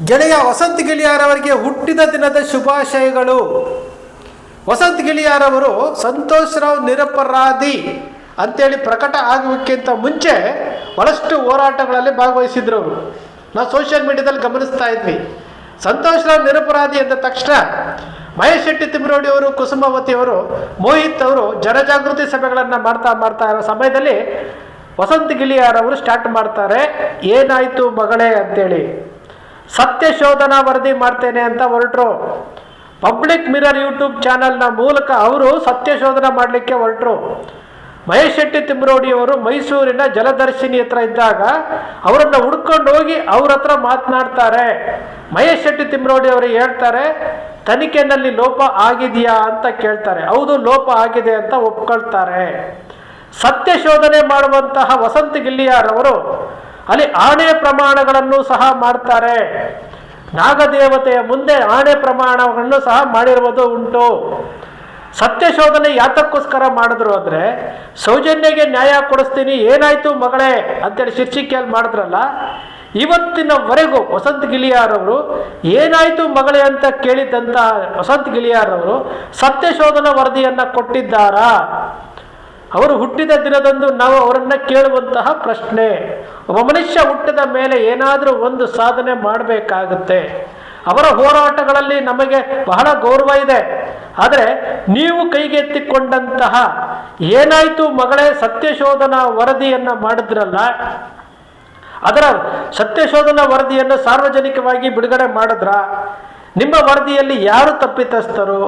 ಗೆಳೆಯ ವಸಂತ್ ಗಿಳಿಯಾರವರಿಗೆ ಹುಟ್ಟಿದ ದಿನದ ಶುಭಾಶಯಗಳು. ವಸಂತ್ ಗಿಳಿಯಾರವರು ಸಂತೋಷ್ ರಾವ್ ನಿರಪರಾಧಿ ಅಂತೇಳಿ ಪ್ರಕಟ ಆಗೋಕ್ಕಿಂತ ಮುಂಚೆ ಬಹಳಷ್ಟು ಹೋರಾಟಗಳಲ್ಲಿ ಭಾಗವಹಿಸಿದ್ರು ಅವರು. ನಾವು ಸೋಷಿಯಲ್ ಮೀಡಿಯಾದಲ್ಲಿ ಗಮನಿಸ್ತಾ ಇದ್ವಿ. ಸಂತೋಷ್ ರಾವ್ ನಿರಪರಾಧಿ ಅಂದ ತಕ್ಷಣ ಮಹೇಶ್ ಶೆಟ್ಟಿ ತಿಮ್ರೋಡಿ ಅವರು, ಕುಸುಮಾವತಿ ಅವರು, ಮೋಹಿತ್ ಅವರು ಜನಜಾಗೃತಿ ಸಭೆಗಳನ್ನು ಮಾಡ್ತಾ ಇರೋ ಸಮಯದಲ್ಲಿ ವಸಂತ್ ಗಿಳಿಯಾರವರು ಸ್ಟಾರ್ಟ್ ಮಾಡ್ತಾರೆ, ಏನಾಯಿತು ಮಗಳೇ ಅಂತೇಳಿ. ಸತ್ಯ ಶೋಧನಾ ವರದಿ ಮಾಡ್ತೇನೆ ಅಂತ ಹೊರಟರು. ಪಬ್ಲಿಕ್ ಮಿರರ್ ಯೂಟ್ಯೂಬ್ ಚಾನಲ್ನ ಮೂಲಕ ಅವರು ಸತ್ಯ ಶೋಧನಾ ಮಾಡಲಿಕ್ಕೆ ಹೊರಟರು. ಮಹೇಶ್ ಶೆಟ್ಟಿ ತಿಮ್ರೋಡಿಯವರು ಮೈಸೂರಿನ ಜಲದರ್ಶಿನಿ ಹತ್ರ ಇದ್ದಾಗ ಅವರನ್ನು ಹುಡ್ಕೊಂಡು ಹೋಗಿ ಅವ್ರ ಹತ್ರ ಮಾತನಾಡ್ತಾರೆ. ಮಹೇಶ್ ಶೆಟ್ಟಿ ತಿಮ್ರೋಡಿ ಅವರು ಹೇಳ್ತಾರೆ, ತನಿಖೆಯಲ್ಲಿ ಲೋಪ ಆಗಿದೆಯಾ ಅಂತ ಕೇಳ್ತಾರೆ. ಹೌದು, ಲೋಪ ಆಗಿದೆ ಅಂತ ಒಪ್ಕೊಳ್ತಾರೆ. ಸತ್ಯ ಶೋಧನೆ ಮಾಡುವಂತಹ ವಸಂತ್ ಗಿಳಿಯಾರವರು ಅಲ್ಲಿ ಆಣೆ ಪ್ರಮಾಣಗಳನ್ನು ಸಹ ಮಾಡ್ತಾರೆ. ನಾಗದೇವತೆಯ ಮುಂದೆ ಆಣೆ ಪ್ರಮಾಣವನ್ನು ಸಹ ಮಾಡಿರುವುದು ಉಂಟು. ಸತ್ಯ ಶೋಧನೆ ಯಾತಕ್ಕೋಸ್ಕರ ಮಾಡಿದ್ರು ಅಂದರೆ, ಸೌಜನ್ಯಗೆ ನ್ಯಾಯ ಕೊಡಿಸ್ತೀನಿ, ಏನಾಯ್ತು ಮಗಳೇ ಅಂತೇಳಿ ಶೀರ್ಷಿಕೆಯಲ್ಲಿ ಮಾಡಿದ್ರಲ್ಲ, ಇವತ್ತಿನವರೆಗೂ ವಸಂತ್ ಗಿಳಿಯಾರವರು ಏನಾಯಿತು ಮಗಳೇ ಅಂತ ಕೇಳಿದಂತಹ ವಸಂತ್ ಗಿಳಿಯಾರವರು ಸತ್ಯ ಶೋಧನಾ ವರದಿಯನ್ನು ಕೊಟ್ಟಿದ್ದಾರಾ? ಅವರು ಹುಟ್ಟಿದ ದಿನದಂದು ನಾವು ಅವರನ್ನು ಕೇಳುವಂತಹ ಪ್ರಶ್ನೆ. ಒಬ್ಬ ಮನುಷ್ಯ ಹುಟ್ಟಿದ ಮೇಲೆ ಏನಾದರೂ ಒಂದು ಸಾಧನೆ ಮಾಡಬೇಕಾಗುತ್ತೆ. ಅವರ ಹೋರಾಟಗಳಲ್ಲಿ ನಮಗೆ ಬಹಳ ಗೌರವ ಇದೆ. ಆದರೆ ನೀವು ಕೈಗೆತ್ತಿಕೊಂಡಂತಹ ಏನಾಯಿತು ಮಗಳೇ ಸತ್ಯಶೋಧನಾ ವರದಿಯನ್ನು ಮಾಡಿದ್ರಲ್ಲ, ಅದರ ಸತ್ಯಶೋಧನಾ ವರದಿಯನ್ನು ಸಾರ್ವಜನಿಕವಾಗಿ ಬಿಡುಗಡೆ ಮಾಡಿದ್ರ? ನಿಮ್ಮ ವರದಿಯಲ್ಲಿ ಯಾರು ತಪ್ಪಿತಸ್ಥರು?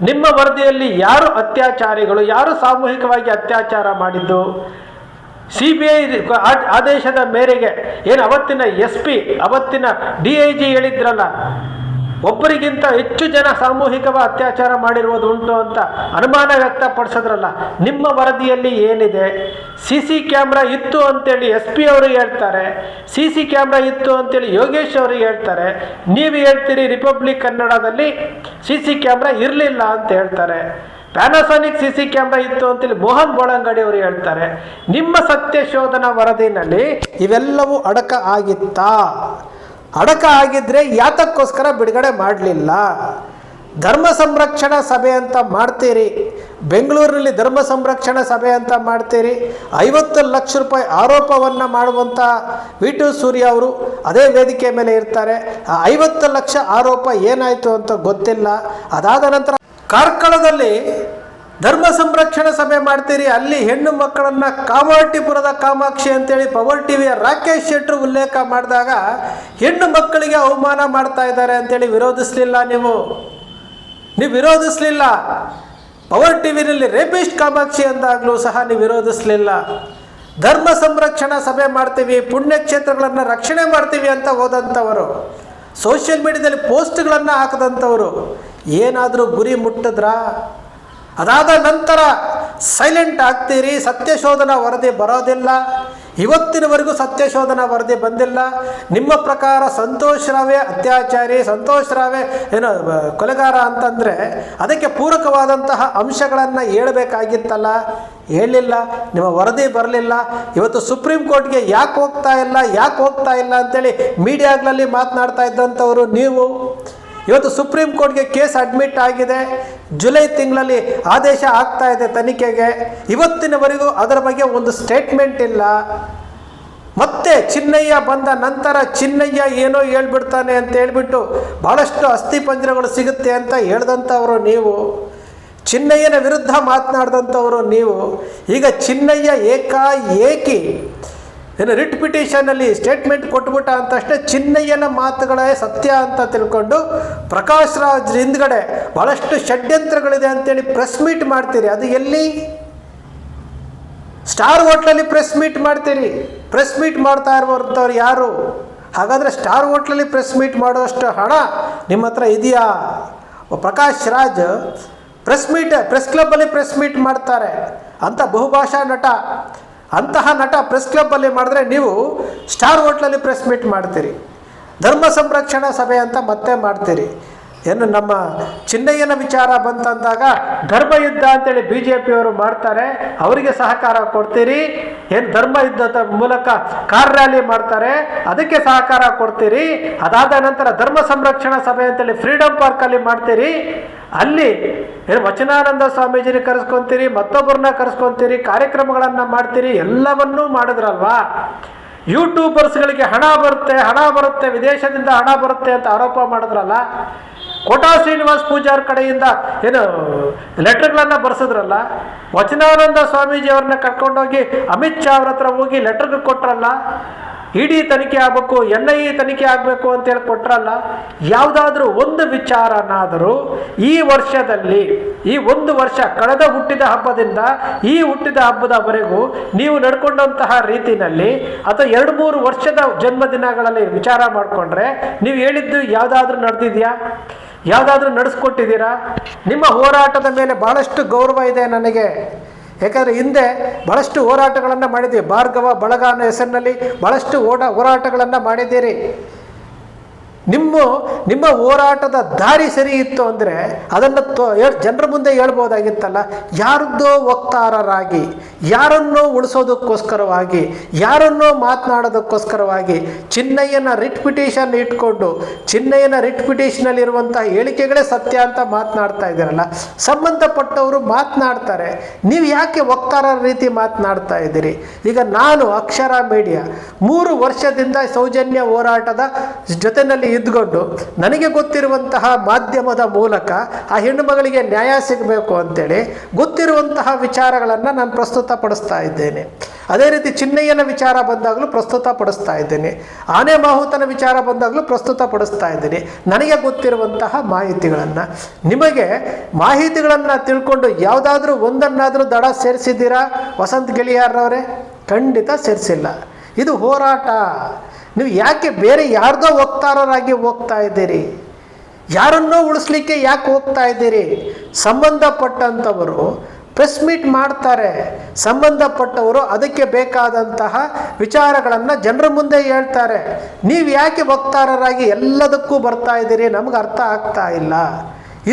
ನಿಮ್ಮ ವರದಿಯಲ್ಲಿ ಯಾರು ಅತ್ಯಾಚಾರಿಗಳು? ಯಾರು ಸಾಮೂಹಿಕವಾಗಿ ಅತ್ಯಾಚಾರ ಮಾಡಿದ್ದು? CBI ಆದೇಶದ ಮೇರೆಗೆ ಏನು ಅವತ್ತಿನ SP, ಅವತ್ತಿನ DIG ಹೇಳಿದ್ರಲ್ಲ, ಒಬ್ಬರಿಗಿಂತ ಹೆಚ್ಚು ಜನ ಸಾಮೂಹಿಕವಾಗಿ ಅತ್ಯಾಚಾರ ಮಾಡಿರುವುದು ಉಂಟು ಅಂತ ಅನುಮಾನ ವ್ಯಕ್ತಪಡಿಸಿದ್ರಲ್ಲ, ನಿಮ್ಮ ವರದಿಯಲ್ಲಿ ಏನಿದೆ? CC ಕ್ಯಾಮ್ರಾ ಇತ್ತು ಅಂತೇಳಿ SP ಅವರು ಹೇಳ್ತಾರೆ, CC ಕ್ಯಾಮ್ರಾ ಇತ್ತು ಅಂತೇಳಿ ಯೋಗೇಶ್ ಅವರು ಹೇಳ್ತಾರೆ. ನೀವು ಹೇಳ್ತೀರಿ ರಿಪಬ್ಲಿಕ್ ಕನ್ನಡದಲ್ಲಿ CC ಕ್ಯಾಮ್ರಾ ಇರಲಿಲ್ಲ ಅಂತ ಹೇಳ್ತಾರೆ. ಪ್ಯಾನಾಸೋನಿಕ್ CC ಕ್ಯಾಮ್ರಾ ಇತ್ತು ಅಂತೇಳಿ ಮೋಹನ್ ಬೋಳಂಗಡಿ ಅವರು ಹೇಳ್ತಾರೆ. ನಿಮ್ಮ ಸತ್ಯ ಶೋಧನಾ ವರದಿನಲ್ಲಿ ಇವೆಲ್ಲವೂ ಅಡಕ ಆಗಿತ್ತಾ? ಅಡಕ ಆಗಿದ್ರೆ ಯಾತಕ್ಕೋಸ್ಕರ ಬಿಡುಗಡೆ ಮಾಡಲಿಲ್ಲ? ಧರ್ಮ ಸಂರಕ್ಷಣಾ ಸಭೆ ಅಂತ ಮಾಡ್ತೀರಿ, ಬೆಂಗಳೂರಿನಲ್ಲಿ ಧರ್ಮ ಸಂರಕ್ಷಣಾ ಸಭೆ ಅಂತ ಮಾಡ್ತೀರಿ. 50 ಲಕ್ಷ ರೂಪಾಯಿ ಆರೋಪವನ್ನು ಮಾಡುವಂಥ V2 ಸೂರ್ಯ ಅವರು ಅದೇ ವೇದಿಕೆ ಮೇಲೆ ಇರ್ತಾರೆ. ಆ 50 ಲಕ್ಷ ಆರೋಪ ಏನಾಯಿತು ಅಂತ ಗೊತ್ತಿಲ್ಲ. ಅದಾದ ನಂತರ ಕಾರ್ಕಳದಲ್ಲಿ ಧರ್ಮ ಸಂರಕ್ಷಣಾ ಸಭೆ ಮಾಡ್ತೀರಿ, ಅಲ್ಲಿ ಹೆಣ್ಣು ಮಕ್ಕಳನ್ನು ಕಾಮಾಟಿಪುರದ ಕಾಮಾಕ್ಷಿ ಅಂತೇಳಿ ಪವರ್ ಟಿವಿಯ ರಾಕೇಶ್ ಶೆಟ್ಟರು ಉಲ್ಲೇಖ ಮಾಡಿದಾಗ ಹೆಣ್ಣು ಮಕ್ಕಳಿಗೆ ಅವಮಾನ ಮಾಡ್ತಾ ಇದ್ದಾರೆ ಅಂತೇಳಿ ವಿರೋಧಿಸಲಿಲ್ಲ. ನೀವು ವಿರೋಧಿಸಲಿಲ್ಲ. ಪವರ್ ಟಿವಿನಲ್ಲಿ ರೇಪಿಸ್ಟ್ ಕಾಮಾಕ್ಷಿ ಅಂದಾಗಲೂ ಸಹ ನೀವು ವಿರೋಧಿಸಲಿಲ್ಲ. ಧರ್ಮ ಸಂರಕ್ಷಣಾ ಸಭೆ ಮಾಡ್ತೀವಿ, ಪುಣ್ಯಕ್ಷೇತ್ರಗಳನ್ನು ರಕ್ಷಣೆ ಮಾಡ್ತೀವಿ ಅಂತ ಹೋದಂಥವರು, ಸೋಷಿಯಲ್ ಮೀಡಿಯಾದಲ್ಲಿ ಪೋಸ್ಟ್ಗಳನ್ನು ಹಾಕಿದಂಥವರು ಏನಾದರೂ ಗುರಿ ಮುಟ್ಟಿದ್ರಾ? ಅದಾದ ನಂತರ ಸೈಲೆಂಟ್ ಆಗ್ತೀರಿ. ಸತ್ಯಶೋಧನಾ ವರದಿ ಬರೋದಿಲ್ಲ. ಇವತ್ತಿನವರೆಗೂ ಸತ್ಯಶೋಧನಾ ವರದಿ ಬಂದಿಲ್ಲ. ನಿಮ್ಮ ಪ್ರಕಾರ ಸಂತೋಷ್ ರಾವೇ ಅತ್ಯಾಚಾರಿ, ಸಂತೋಷ್ ರಾವೇ ಏನೋ ಕೊಲೆಗಾರ ಅಂತಂದರೆ ಅದಕ್ಕೆ ಪೂರಕವಾದಂತಹ ಅಂಶಗಳನ್ನು ಹೇಳಬೇಕಾಗಿತ್ತಲ್ಲ, ಹೇಳಲಿಲ್ಲ. ನಿಮ್ಮ ವರದಿ ಬರಲಿಲ್ಲ. ಇವತ್ತು ಸುಪ್ರೀಂ ಕೋರ್ಟ್ಗೆ ಯಾಕೆ ಹೋಗ್ತಾ ಇಲ್ಲ ಅಂತೇಳಿ ಮೀಡಿಯಾಗಳಲ್ಲಿ ಮಾತನಾಡ್ತಾ ಇದ್ದಂಥವರು ನೀವು. ಇವತ್ತು ಸುಪ್ರೀಂ ಕೋರ್ಟ್ಗೆ ಕೇಸ್ ಅಡ್ಮಿಟ್ ಆಗಿದೆ. ಜುಲೈ ತಿಂಗಳಲ್ಲಿ ಆದೇಶ ಆಗ್ತಾ ಇದೆ ತನಿಖೆಗೆ. ಇವತ್ತಿನವರೆಗೂ ಅದರ ಬಗ್ಗೆ ಒಂದು ಸ್ಟೇಟ್ಮೆಂಟ್ ಇಲ್ಲ. ಮತ್ತೆ ಚಿನ್ನಯ್ಯ ಬಂದ ನಂತರ ಚಿನ್ನಯ್ಯ ಏನೋ ಹೇಳ್ಬಿಡ್ತಾನೆ ಅಂತ ಹೇಳ್ಬಿಟ್ಟು ಭಾಳಷ್ಟು ಅಸ್ಥಿಪಂಜರಗಳು ಸಿಗುತ್ತೆ ಅಂತ ಹೇಳ್ದಂಥವರು ನೀವು. ಚಿನ್ನಯ್ಯನ ವಿರುದ್ಧ ಮಾತನಾಡಿದಂಥವರು ನೀವು. ಈಗ ಚಿನ್ನಯ್ಯ ಏಕಾಏಕಿ ರಿಟ್ ಪಿಟಿಷನಲ್ಲಿ ಸ್ಟೇಟ್ಮೆಂಟ್ ಕೊಟ್ಬಿಟ್ಟ ಅಂತಷ್ಟೇ ಚಿನ್ನಯ್ಯನ ಮಾತುಗಳೇ ಸತ್ಯ ಅಂತ ತಿಳ್ಕೊಂಡು ಪ್ರಕಾಶ್ ರಾಜ್ ಹಿಂದ್ಗಡೆ ಭಾಳಷ್ಟು ಷಡ್ಯಂತ್ರಗಳಿದೆ ಅಂತೇಳಿ ಪ್ರೆಸ್ ಮೀಟ್ ಮಾಡ್ತೀರಿ. ಅದು ಎಲ್ಲಿ? ಸ್ಟಾರ್ ಹೋಟ್ಲಲ್ಲಿ ಪ್ರೆಸ್ ಮೀಟ್ ಮಾಡ್ತೀರಿ. ಪ್ರೆಸ್ ಮೀಟ್ ಮಾಡ್ತಾ ಇರುವಂಥವ್ರು ಯಾರು? ಹಾಗಾದರೆ ಸ್ಟಾರ್ ಹೋಟ್ಲಲ್ಲಿ ಪ್ರೆಸ್ ಮೀಟ್ ಮಾಡುವಷ್ಟು ಹಣ ನಿಮ್ಮ ಹತ್ರ ಇದೆಯಾ? ಪ್ರಕಾಶ್ ರಾಜ್ ಪ್ರೆಸ್ ಕ್ಲಬ್ಬಲ್ಲಿ ಪ್ರೆಸ್ ಮೀಟ್ ಮಾಡ್ತಾರೆ ಅಂತ ಬಹುಭಾಷಾ ನಟ. ಅಂತಹ ನಟ ಪ್ರೆಸ್ ಕ್ಲಬ್ಬಲ್ಲಿ ಮಾಡಿದ್ರೆ ನೀವು ಸ್ಟಾರ್ ಹೋಟ್ಲಲ್ಲಿ ಪ್ರೆಸ್ ಮೀಟ್ ಮಾಡ್ತೀರಿ. ಧರ್ಮ ಸಂರಕ್ಷಣಾ ಸಭೆ ಅಂತ ಮತ್ತೆ ಮಾಡ್ತೀರಿ. ಏನು ನಮ್ಮ ಚಿನ್ನಯ್ಯನ ವಿಚಾರ ಬಂತಂದಾಗ ಧರ್ಮಯುದ್ಧ ಅಂತೇಳಿ BJPಯವರು ಮಾಡ್ತಾರೆ, ಅವರಿಗೆ ಸಹಕಾರ ಕೊಡ್ತೀರಿ. ಏನು ಧರ್ಮ ಯುದ್ಧದ ಮೂಲಕ ಕಾರ್ ರ್ಯಾಲಿ ಮಾಡ್ತಾರೆ, ಅದಕ್ಕೆ ಸಹಕಾರ ಕೊಡ್ತೀರಿ. ಅದಾದ ನಂತರ ಧರ್ಮ ಸಂರಕ್ಷಣಾ ಸಭೆ ಅಂತೇಳಿ ಫ್ರೀಡಮ್ ಪಾರ್ಕಲ್ಲಿ ಮಾಡ್ತೀರಿ. ಅಲ್ಲಿ ಏನು ವಚನಾನಂದ ಸ್ವಾಮೀಜಿನ ಕರೆಸ್ಕೊಂತೀರಿ, ಮತ್ತೊಬ್ಬರನ್ನ ಕರೆಸ್ಕೊಂತೀರಿ, ಕಾರ್ಯಕ್ರಮಗಳನ್ನು ಮಾಡ್ತೀರಿ, ಎಲ್ಲವನ್ನೂ ಮಾಡಿದ್ರಲ್ವಾ. ಯೂಟ್ಯೂಬರ್ಸ್ಗಳಿಗೆ ಹಣ ಬರುತ್ತೆ, ವಿದೇಶದಿಂದ ಹಣ ಬರುತ್ತೆ ಅಂತ ಆರೋಪ ಮಾಡಿದ್ರಲ್ಲ. ಕೋಟಾ ಶ್ರೀನಿವಾಸ್ ಪೂಜಾರ್ ಕಡೆಯಿಂದ ಏನು ಲೆಟರ್ಗಳನ್ನು ಬರೆಸಿದ್ರಲ್ಲ. ವಚನಾನಂದ ಸ್ವಾಮೀಜಿ ಅವ್ರನ್ನ ಕರ್ಕೊಂಡೋಗಿ ಅಮಿತ್ ಶಾ ಅವ್ರ ಹತ್ರ ಹೋಗಿ ಲೆಟರ್ಗೆ ಕೊಟ್ರಲ್ಲ. ಇಡಿ ತನಿಖೆ ಆಗಬೇಕು, NIA ತನಿಖೆ ಆಗಬೇಕು ಅಂತೇಳಿ ಕೊಟ್ರಲ್ಲ. ಯಾವುದಾದ್ರೂ ಒಂದು ವಿಚಾರನಾದರೂ ಈ ವರ್ಷದಲ್ಲಿ, ಈ ಒಂದು ವರ್ಷ ಕಳೆದ ಹುಟ್ಟಿದ ಹಬ್ಬದಿಂದ ಈ ಹುಟ್ಟಿದ ಹಬ್ಬದವರೆಗೂ ನೀವು ನಡ್ಕೊಂಡಂತಹ ರೀತಿಯಲ್ಲಿ ಅಥವಾ 2-3 ವರ್ಷದ ಜನ್ಮದಿನಗಳಲ್ಲಿ ವಿಚಾರ ಮಾಡಿಕೊಂಡ್ರೆ ನೀವು ಹೇಳಿದ್ದು ಯಾವುದಾದ್ರೂ ನಡೆದಿದೆಯಾ? ಯಾವುದಾದ್ರೂ ನಡೆಸ್ಕೊಟ್ಟಿದ್ದೀರಾ? ನಿಮ್ಮ ಹೋರಾಟದ ಮೇಲೆ ಭಾಳಷ್ಟು ಗೌರವ ಇದೆ ನನಗೆ. ಯಾಕಂದರೆ ಹಿಂದೆ ಭಾಳಷ್ಟು ಹೋರಾಟಗಳನ್ನು ಮಾಡಿದ್ದೀವಿ. ಭಾರ್ಗವ ಬಳಗ ಅನ್ನೋ ಹೆಸರಿನಲ್ಲಿ ಭಾಳಷ್ಟು ಹೋರಾಟಗಳನ್ನು ಮಾಡಿದ್ದೀರಿ. ನಿಮ್ಮ ಹೋರಾಟದ ದಾರಿ ಸರಿ ಇತ್ತು ಅಂದರೆ ಅದನ್ನು ಜನರ ಮುಂದೆ ಹೇಳ್ಬೋದಾಗಿತ್ತಲ್ಲ. ಯಾರದ್ದೋ ವಕ್ತಾರರಾಗಿ, ಯಾರನ್ನೋ ಉಳಿಸೋದಕ್ಕೋಸ್ಕರವಾಗಿ, ಯಾರನ್ನೋ ಮಾತನಾಡೋದಕ್ಕೋಸ್ಕರವಾಗಿ ಚಿನ್ನಯ್ಯನ ರಿಟ್ ಪಿಟಿಷನ್ ಇಟ್ಕೊಂಡು ಚಿನ್ನಯ್ಯನ ರಿಟ್ ಪಿಟಿಷನಲ್ಲಿರುವಂಥ ಹೇಳಿಕೆಗಳೇ ಸತ್ಯ ಅಂತ ಮಾತನಾಡ್ತಾ ಇದ್ದೀರಲ್ಲ. ಸಂಬಂಧಪಟ್ಟವರು ಮಾತನಾಡ್ತಾರೆ, ನೀವು ಯಾಕೆ ವಕ್ತಾರರ ರೀತಿ ಮಾತನಾಡ್ತಾ ಇದ್ದೀರಿ? ಈಗ ನಾನು ಅಕ್ಷರ ಮೀಡಿಯಾ 3 ವರ್ಷದಿಂದ ಸೌಜನ್ಯ ಹೋರಾಟದ ಜೊತೆಯಲ್ಲಿ ಇದ್ಕೊಂಡು ನನಗೆ ಗೊತ್ತಿರುವಂತಹ ಮಾಧ್ಯಮದ ಮೂಲಕ ಆ ಹೆಣ್ಣು ಮಗಳಿಗೆ ನ್ಯಾಯ ಸಿಗಬೇಕು ಅಂತೇಳಿ ಗೊತ್ತಿರುವಂತಹ ವಿಚಾರಗಳನ್ನು ನಾನು ಪ್ರಸ್ತುತಪಡಿಸ್ತಾ ಇದ್ದೇನೆ. ಅದೇ ರೀತಿ ಚಿನ್ನಯ್ಯನ ವಿಚಾರ ಬಂದಾಗಲೂ ಪ್ರಸ್ತುತಪಡಿಸ್ತಾ ಇದ್ದೇನೆ. ಆನೆ ಮಾಹುತನ ವಿಚಾರ ಬಂದಾಗಲೂ ಪ್ರಸ್ತುತಪಡಿಸ್ತಾ ಇದ್ದೀನಿ ನನಗೆ ಗೊತ್ತಿರುವಂತಹ ಮಾಹಿತಿಗಳನ್ನು. ನಿಮಗೆ ಮಾಹಿತಿಗಳನ್ನು ತಿಳ್ಕೊಂಡು ಯಾವುದಾದ್ರೂ ಒಂದನ್ನಾದರೂ ದಡ ಸೇರಿಸಿದ್ದೀರಾ ವಸಂತ್ ಗಿಳಿಯಾರ್ರವರೇ? ಖಂಡಿತ ಸೇರಿಸಿಲ್ಲ. ಇದು ಹೋರಾಟ. ನೀವು ಯಾಕೆ ಬೇರೆ ಯಾರ್ದೋ ವಕ್ತಾರರಾಗಿ ಹೋಗ್ತಾ ಇದ್ದೀರಿ? ಯಾರನ್ನೋ ಉಳಿಸ್ಲಿಕ್ಕೆ ಯಾಕೆ ಹೋಗ್ತಾ ಇದ್ದೀರಿ? ಸಂಬಂಧಪಟ್ಟಂಥವರು ಪ್ರೆಸ್ ಮೀಟ್ ಮಾಡ್ತಾರೆ, ಸಂಬಂಧಪಟ್ಟವರು ಅದಕ್ಕೆ ಬೇಕಾದಂತಹ ವಿಚಾರಗಳನ್ನು ಜನರ ಮುಂದೆ ಹೇಳ್ತಾರೆ. ನೀವು ಯಾಕೆ ವಕ್ತಾರರಾಗಿ ಎಲ್ಲದಕ್ಕೂ ಬರ್ತಾ ಇದ್ದೀರಿ? ನಮ್ಗೆ ಅರ್ಥ ಆಗ್ತಾ ಇಲ್ಲ.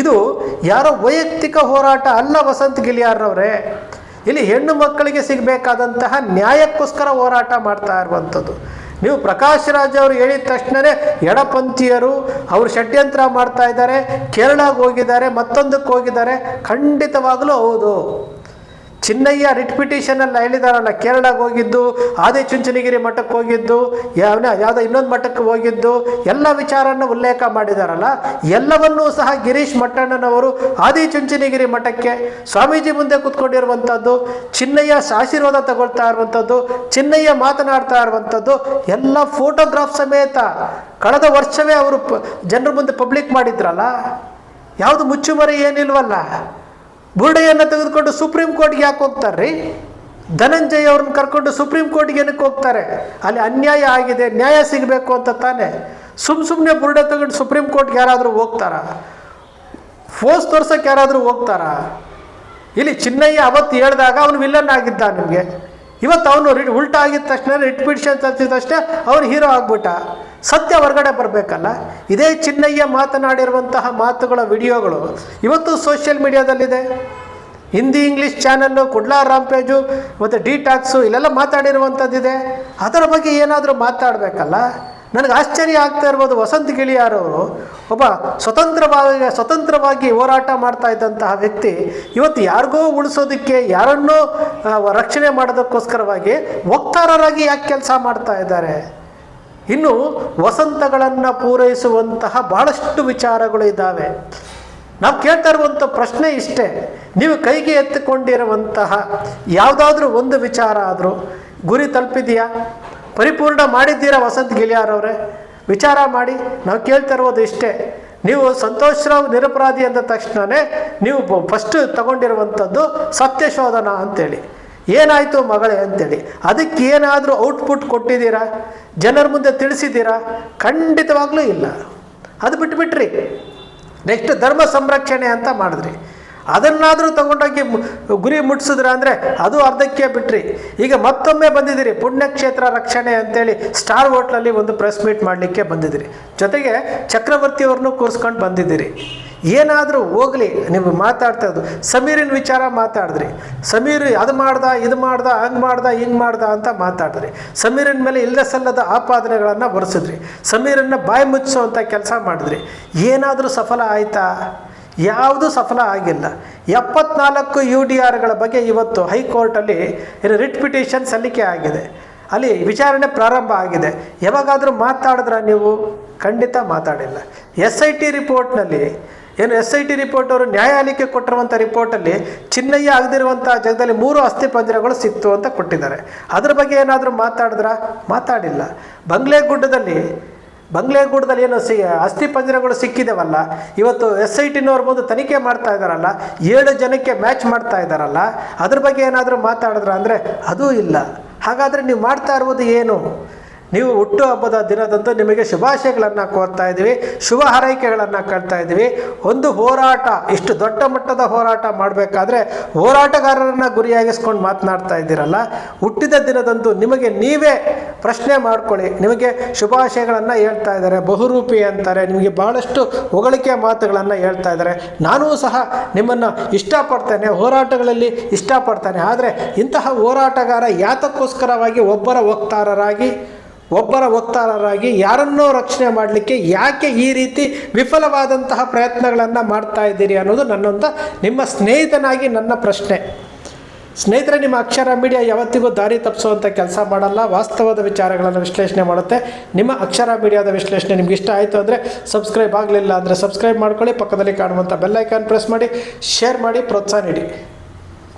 ಇದು ಯಾರೋ ವೈಯಕ್ತಿಕ ಹೋರಾಟ ಅಲ್ಲ ವಸಂತ್ ಗಿಳಿಯಾರ್ರವರೇ. ಇಲ್ಲಿ ಹೆಣ್ಣು ಮಕ್ಕಳಿಗೆ ಸಿಗಬೇಕಾದಂತಹ ನ್ಯಾಯಕ್ಕೋಸ್ಕರ ಹೋರಾಟ ಮಾಡ್ತಾ ಇರುವಂಥದ್ದು. ನೀವು ಪ್ರಕಾಶ್ ರಾಜ್ ಅವರು ಹೇಳಿದ ತಕ್ಷಣವೇ ಎಡಪಂಥೀಯರು ಅವರು ಷಡ್ಯಂತ್ರ ಮಾಡ್ತಾ ಇದ್ದಾರೆ, ಕೇರಳಕ್ಕೆ ಹೋಗಿದ್ದಾರೆ, ಮತ್ತೊಂದಕ್ಕೆ ಹೋಗಿದ್ದಾರೆ. ಖಂಡಿತವಾಗಲೂ ಹೌದು. ಚಿನ್ನಯ್ಯ ರಿಟ್ ಪಿಟಿಷನಲ್ಲಿ ಹೇಳಿದಾರಲ್ಲ, ಕೇರಳಕ್ಕೆ ಹೋಗಿದ್ದು, ಆದಿಚುಂಚನಗಿರಿ ಮಠಕ್ಕೆ ಹೋಗಿದ್ದು, ಯಾವುದೋ ಇನ್ನೊಂದು ಮಠಕ್ಕೆ ಹೋಗಿದ್ದು, ಎಲ್ಲ ವಿಚಾರವನ್ನು ಉಲ್ಲೇಖ ಮಾಡಿದಾರಲ್ಲ. ಎಲ್ಲವನ್ನೂ ಸಹ ಗಿರೀಶ್ ಮಟ್ಟಣ್ಣನವರು ಆದಿಚುಂಚನಗಿರಿ ಮಠಕ್ಕೆ ಸ್ವಾಮೀಜಿ ಮುಂದೆ ಕೂತ್ಕೊಂಡಿರುವಂಥದ್ದು, ಚಿನ್ನಯ್ಯ ಆಶೀರ್ವಾದ ತಗೊಳ್ತಾ ಇರುವಂಥದ್ದು, ಚಿನ್ನಯ್ಯ ಮಾತನಾಡ್ತಾ ಇರುವಂಥದ್ದು ಎಲ್ಲ ಫೋಟೋಗ್ರಾಫ್ ಸಮೇತ ಕಳೆದ ವರ್ಷವೇ ಅವರು ಜನರ ಮುಂದೆ ಪಬ್ಲಿಕ್ ಮಾಡಿದ್ರಲ್ಲ. ಯಾವುದು ಮುಚ್ಚುಮರೆ ಏನಿಲ್ವಲ್ಲ. ಬುರ್ಡೆಯನ್ನು ತೆಗೆದುಕೊಂಡು ಸುಪ್ರೀಂ ಕೋರ್ಟ್ಗೆ ಯಾಕೆ ಹೋಗ್ತಾರೆ? ಧನಂಜಯ್ ಅವ್ರನ್ನ ಕರ್ಕೊಂಡು ಸುಪ್ರೀಂ ಕೋರ್ಟ್ಗೆ ಏನಕ್ಕೆ ಹೋಗ್ತಾರೆ? ಅಲ್ಲಿ ಅನ್ಯಾಯ ಆಗಿದೆ, ನ್ಯಾಯ ಸಿಗಬೇಕು ಅಂತ ತಾನೆ. ಸುಮ್ಮನೆ ಬುರ್ಡೆ ತೆಗೆದು ಸುಪ್ರೀಂ ಕೋರ್ಟ್ಗೆ ಯಾರಾದರೂ ಹೋಗ್ತಾರಾ? ಫೋರ್ಸ್ ತೋರ್ಸೋಕ್ಕೆ ಯಾರಾದರೂ ಹೋಗ್ತಾರಾ? ಇಲ್ಲಿ ಚಿನ್ನಯ್ಯ ಅವತ್ತು ಹೇಳಿದಾಗ ಅವನು ವಿಲನ್ ಆಗಿದ್ದ ನಿಮಗೆ. ಇವತ್ತು ಅವನು ಉಲ್ಟಾ ಆಗಿದ ತಕ್ಷಣ ರಿಟ್ ಪಿಟಿಷನ್ ತರಿಸಿದ ತಕ್ಷಣ ಅವನು ಹೀರೋ ಆಗ್ಬಿಟ್ಟ. ಸತ್ಯ ಹೊರಗಡೆ ಬರಬೇಕಲ್ಲ. ಇದೇ ಚಿನ್ನಯ್ಯ ಮಾತನಾಡಿರುವಂತಹ ಮಾತುಗಳ ವಿಡಿಯೋಗಳು ಇವತ್ತು ಸೋಷಿಯಲ್ ಮೀಡಿಯಾದಲ್ಲಿದೆ. Hindi English channel, Kudla rampage ಮತ್ತು ಡಿಟಾಕ್ಸು ಇಲ್ಲೆಲ್ಲ ಮಾತಾಡಿರುವಂಥದ್ದಿದೆ. ಅದರ ಬಗ್ಗೆ ಏನಾದರೂ ಮಾತಾಡಬೇಕಲ್ಲ. ನನಗೆ ಆಶ್ಚರ್ಯ ಆಗ್ತಾ ಇರ್ಬೋದು, ವಸಂತ್ ಗಿಳಿಯಾರವರು ಒಬ್ಬ ಸ್ವತಂತ್ರವಾಗಿ ಹೋರಾಟ ಮಾಡ್ತಾ ಇದ್ದಂತಹ ವ್ಯಕ್ತಿ ಇವತ್ತು ಯಾರಿಗೋ ಉಳಿಸೋದಕ್ಕೆ, ಯಾರನ್ನೋ ರಕ್ಷಣೆ ಮಾಡೋದಕ್ಕೋಸ್ಕರವಾಗಿ ವಕ್ತಾರರಾಗಿ ಯಾಕೆ ಕೆಲಸ ಮಾಡ್ತಾ ಇದ್ದಾರೆ? ಇನ್ನು ವಸಂತಗಳನ್ನು ಪೂರೈಸುವಂತಹ ಬಹಳಷ್ಟು ವಿಚಾರಗಳು ಇದ್ದಾವೆ. ನಾವು ಕೇಳ್ತಾ ಇರುವಂಥ ಪ್ರಶ್ನೆ ಇಷ್ಟೇ, ನೀವು ಕೈಗೆ ಎತ್ತಿಕೊಂಡಿರುವಂತಹ ಯಾವುದಾದ್ರೂ ಒಂದು ವಿಚಾರ ಆದರೂ ಗುರಿ ತಲುಪಿದೆಯಾ? ಪರಿಪೂರ್ಣ ಮಾಡಿದ್ದೀರಾ ವಸಂತ್ ಗಿಳಿಯಾರವರೇ? ವಿಚಾರ ಮಾಡಿ. ನಾವು ಕೇಳ್ತಾ ಇರೋದು ಇಷ್ಟೇ. ನೀವು ಸಂತೋಷ್ ರಾವ್ ನಿರಪರಾಧಿ ಅಂದ ತಕ್ಷಣವೇ ನೀವು ಫಸ್ಟ್ ತಗೊಂಡಿರುವಂಥದ್ದು ಸತ್ಯಶೋಧನ ಅಂತೇಳಿ. ಏನಾಯಿತು ಮಗಳೇ ಅಂತೇಳಿ ಅದಕ್ಕೆ ಏನಾದರೂ ಔಟ್ಪುಟ್ ಕೊಟ್ಟಿದ್ದೀರಾ? ಜನರ ಮುಂದೆ ತಿಳಿಸಿದ್ದೀರಾ? ಖಂಡಿತವಾಗ್ಲೂ ಇಲ್ಲ. ಅದು ಬಿಟ್ಬಿಟ್ರಿ. ನೆಕ್ಸ್ಟ್ ಧರ್ಮ ಸಂರಕ್ಷಣೆ ಅಂತ ಮಾಡಿದ್ರಿ. ಅದನ್ನಾದರೂ ತಗೊಂಡೋಗಿ ಗುರಿ ಮುಟ್ಟಿಸಿದ್ರ ಅಂದರೆ ಅದು ಅರ್ಧಕ್ಕೆ ಬಿಟ್ರಿ. ಈಗ ಮತ್ತೊಮ್ಮೆ ಬಂದಿದ್ದೀರಿ ಪುಣ್ಯಕ್ಷೇತ್ರ ರಕ್ಷಣೆ ಅಂತೇಳಿ ಸ್ಟಾರ್ ಹೋಟ್ಲಲ್ಲಿ ಒಂದು ಪ್ರೆಸ್ ಮೀಟ್ ಮಾಡಲಿಕ್ಕೆ ಬಂದಿದ್ದೀರಿ. ಜೊತೆಗೆ ಚಕ್ರವರ್ತಿಯವ್ರನ್ನೂ ಕೂರಿಸ್ಕೊಂಡು ಬಂದಿದ್ದೀರಿ. ಏನಾದರೂ ಹೋಗಲಿ, ನೀವು ಮಾತಾಡ್ತಾ ಇದ್ದು ಸಮೀರಿನ ವಿಚಾರ ಮಾತಾಡಿದ್ರಿ. ಸಮೀರ್ ಅದು ಮಾಡ್ದ, ಇದು ಮಾಡ್ದ, ಹಂಗೆ ಮಾಡ್ದ, ಹಿಂಗೆ ಮಾಡ್ದ ಅಂತ ಮಾತಾಡಿದ್ರಿ. ಸಮೀರಿನ ಮೇಲೆ ಇಲ್ಲದ ಸಲ್ಲದ ಆಪಾದನೆಗಳನ್ನು ಬರೆಸಿದ್ರಿ. ಸಮೀರನ್ನು ಬಾಯಿ ಮುಚ್ಚಿಸೋವಂಥ ಕೆಲಸ ಮಾಡಿದ್ರಿ. ಏನಾದರೂ ಸಫಲ ಆಯಿತಾ? ಯಾವುದೂ ಸಫಲ ಆಗಿಲ್ಲ. 74 UDRಗಳ ಬಗ್ಗೆ ಇವತ್ತು ಹೈಕೋರ್ಟಲ್ಲಿ ರಿಟ್ ಪಿಟಿಷನ್ ಸಲ್ಲಿಕೆ ಆಗಿದೆ. ಅಲ್ಲಿ ವಿಚಾರಣೆ ಪ್ರಾರಂಭ ಆಗಿದೆ. ಯಾವಾಗಾದರೂ ಮಾತಾಡಿದ್ರ ನೀವು? ಖಂಡಿತ ಮಾತಾಡಿಲ್ಲ. SIT ರಿಪೋರ್ಟ್ನಲ್ಲಿ SIT ರಿಪೋರ್ಟ್ ಅವರು ನ್ಯಾಯಾಲಯಕ್ಕೆ ಕೊಟ್ಟಿರುವಂಥ ರಿಪೋರ್ಟಲ್ಲಿ ಚಿನ್ನಯ್ಯ ಆಗದಿರುವಂಥ ಜಾಗದಲ್ಲಿ 3 ಅಸ್ಥಿಪಂಜರಗಳು ಸಿಕ್ತು ಅಂತ ಕೊಟ್ಟಿದ್ದಾರೆ. ಅದ್ರ ಬಗ್ಗೆ ಏನಾದರೂ ಮಾತಾಡಿಲ್ಲ. ಬಂಗ್ಲೆಗುಡ್ಡದಲ್ಲಿ ಏನು ಅಸ್ಥಿಪಂಜರಗಳು ಸಿಕ್ಕಿದೆವಲ್ಲ, ಇವತ್ತು SITನವ್ರು ಬಂದು ತನಿಖೆ ಮಾಡ್ತಾ ಇದ್ದಾರಲ್ಲ, 7 ಜನಕ್ಕೆ ಮ್ಯಾಚ್ ಮಾಡ್ತಾ ಇದ್ದಾರಲ್ಲ, ಅದ್ರ ಬಗ್ಗೆ ಏನಾದರೂ ಮಾತಾಡಿದ್ರ ಅಂದರೆ ಅದೂ ಇಲ್ಲ. ಹಾಗಾದರೆ ನೀವು ಮಾಡ್ತಾ ಇರುವುದು ಏನು? ನೀವು ಹುಟ್ಟುಹಬ್ಬದ ದಿನದಂದು ನಿಮಗೆ ಶುಭಾಶಯಗಳನ್ನು ಕೋರ್ತಾ ಇದ್ದೀವಿ, ಶುಭ ಹಾರೈಕೆಗಳನ್ನು ಕೇಳ್ತಾ ಇದ್ದೀವಿ. ಒಂದು ಹೋರಾಟ, ಇಷ್ಟು ದೊಡ್ಡ ಮಟ್ಟದ ಹೋರಾಟ ಮಾಡಬೇಕಾದ್ರೆ ಹೋರಾಟಗಾರರನ್ನು ಗುರಿಯಾಗಿಸ್ಕೊಂಡು ಮಾತನಾಡ್ತಾ ಇದ್ದೀರಲ್ಲ. ಹುಟ್ಟಿದ ದಿನದಂದು ನಿಮಗೆ ನೀವೇ ಪ್ರಶ್ನೆ ಮಾಡ್ಕೊಳ್ಳಿ. ನಿಮಗೆ ಶುಭಾಶಯಗಳನ್ನು ಹೇಳ್ತಾ ಇದ್ದಾರೆ, ಬಹುರೂಪಿ ಅಂತಾರೆ, ನಿಮಗೆ ಭಾಳಷ್ಟು ಹೊಗಳಿಕೆ ಮಾತುಗಳನ್ನು ಹೇಳ್ತಾ ಇದ್ದಾರೆ. ನಾನೂ ಸಹ ನಿಮ್ಮನ್ನು ಇಷ್ಟಪಡ್ತೇನೆ, ಹೋರಾಟಗಳಲ್ಲಿ ಇಷ್ಟಪಡ್ತೇನೆ. ಆದರೆ ಇಂತಹ ಹೋರಾಟಗಾರ ಯಾತಕ್ಕೋಸ್ಕರವಾಗಿ ಒಬ್ಬರ ವಕ್ತಾರರಾಗಿ ಯಾರನ್ನೋ ರಕ್ಷಣೆ ಮಾಡಲಿಕ್ಕೆ ಯಾಕೆ ಈ ರೀತಿ ವಿಫಲವಾದಂತಹ ಪ್ರಯತ್ನಗಳನ್ನು ಮಾಡ್ತಾ ಇದ್ದೀರಿ ಅನ್ನೋದು ನಿಮ್ಮ ಸ್ನೇಹಿತನಾಗಿ ನನ್ನ ಪ್ರಶ್ನೆ. ಸ್ನೇಹಿತರೆ, ನಿಮ್ಮ ಅಕ್ಷರ ಮೀಡಿಯಾ ಯಾವತ್ತಿಗೂ ದಾರಿ ತಪ್ಪಿಸುವಂಥ ಕೆಲಸ ಮಾಡಲ್ಲ, ವಾಸ್ತವದ ವಿಚಾರಗಳನ್ನು ವಿಶ್ಲೇಷಣೆ ಮಾಡುತ್ತೆ. ನಿಮ್ಮ ಅಕ್ಷರ ಮೀಡಿಯಾದ ವಿಶ್ಲೇಷಣೆ ನಿಮ್ಗೆ ಇಷ್ಟ ಆಯಿತು ಅಂದರೆ ಸಬ್ಸ್ಕ್ರೈಬ್ ಆಗಲಿಲ್ಲ ಅಂದರೆ ಸಬ್ಸ್ಕ್ರೈಬ್ ಮಾಡ್ಕೊಳ್ಳಿ. ಪಕ್ಕದಲ್ಲಿ ಕಾಣುವಂಥ ಬೆಲ್ ಐಕಾನ್ ಪ್ರೆಸ್ ಮಾಡಿ, ಶೇರ್ ಮಾಡಿ, ಪ್ರೋತ್ಸಾಹ ನೀಡಿ.